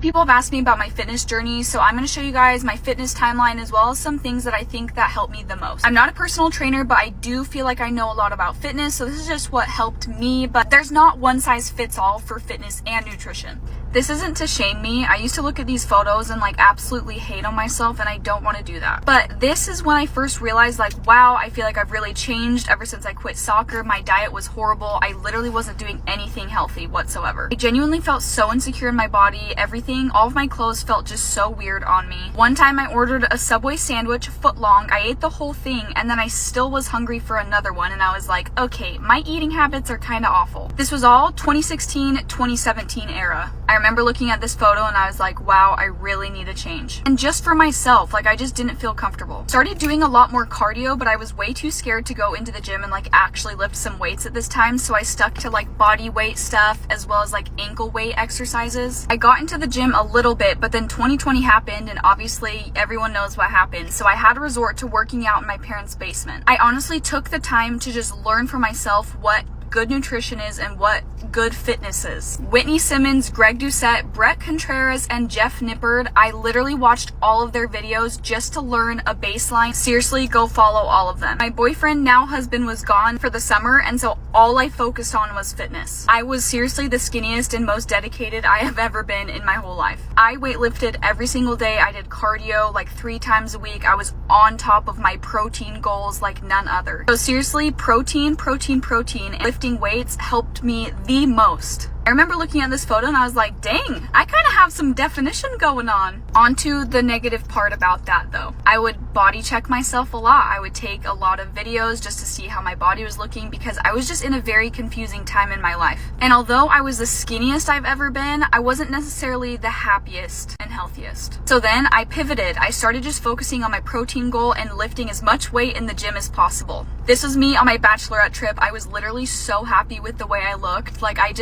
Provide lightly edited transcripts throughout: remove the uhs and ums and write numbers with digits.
people have asked me about my fitness journey, so I'm going to show you guys my fitness timeline as well as some things that I think that helped me the most. I'm not a personal trainer, but I do feel like I know a lot about fitness, so this is just what helped me, but there's not one size fits all for fitness and nutrition. This isn't to shame me. I used to look at these photos and like absolutely hate on myself, and I don't want to do that. But this is when I first realized like, wow, I feel like I've really changed ever since I quit soccer. My diet was horrible. I literally wasn't doing anything healthy whatsoever. I genuinely felt so insecure in my body. Everything, all of my clothes felt just so weird on me. One time I ordered a Subway sandwich, foot long. I ate the whole thing, and then I still was hungry for another one, and I was like, okay, my eating habits are kind of awful. This was all 2016, 2017 era. I remember looking at this photo and I was like, wow, I really need a change. And just for myself, like I just didn't feel comfortable. Started doing a lot more cardio, but I was way too scared to go into the gym and like actually lift some weights at this time, so I stuck to like body weight stuff as well as like ankle weight exercises. I got into the gym a little bit, but then 2020 happened, and obviously everyone knows what happened, so I had to resort to working out in my parents' basement. I honestly took the time to just learn for myself what good nutrition is and what good fitness is. Whitney Simmons, Greg Doucette, Brett Contreras, and Jeff Nippard, I literally watched all of their videos just to learn a baseline. Seriously, go follow all of them. My boyfriend, now husband, was gone for the summer, and so all I focused on was fitness. I was seriously the skinniest and most dedicated I have ever been in my whole life. I weightlifted every single day. I did cardio like 3 times a week. I was on top of my protein goals like none other. So seriously, protein. Lifting weights helped me the most. I remember looking at this photo and I was like, dang, I kind of have some definition going on. Onto the negative part about that though. I would body check myself a lot. I would take a lot of videos just to see how my body was looking, because I was just in a very confusing time in my life. And although I was the skinniest I've ever been, I wasn't necessarily the happiest and healthiest. So then I pivoted. I started just focusing on my protein goal and lifting as much weight in the gym as possible. This was me on my bachelorette trip. I was literally so happy with the way I looked. Like I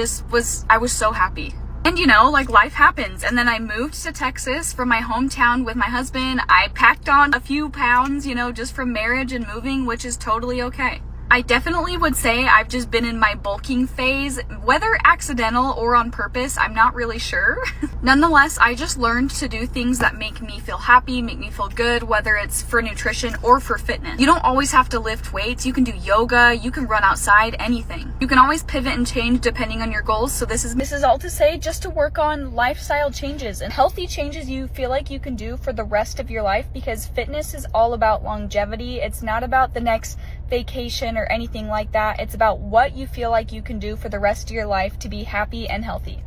was so happy. And you know, like life happens. And then I moved to Texas from my hometown with my husband. I packed on a few pounds, you know, just from marriage and moving, which is totally okay. I definitely would say I've just been in my bulking phase, whether accidental or on purpose, I'm not really sure. Nonetheless, I just learned to do things that make me feel happy, make me feel good, whether it's for nutrition or for fitness. You don't always have to lift weights. You can do yoga, you can run outside, anything. You can always pivot and change depending on your goals. So this is all to say, just to work on lifestyle changes and healthy changes you feel like you can do for the rest of your life, because fitness is all about longevity. It's not about the next vacation or anything like that. It's about what you feel like you can do for the rest of your life to be happy and healthy.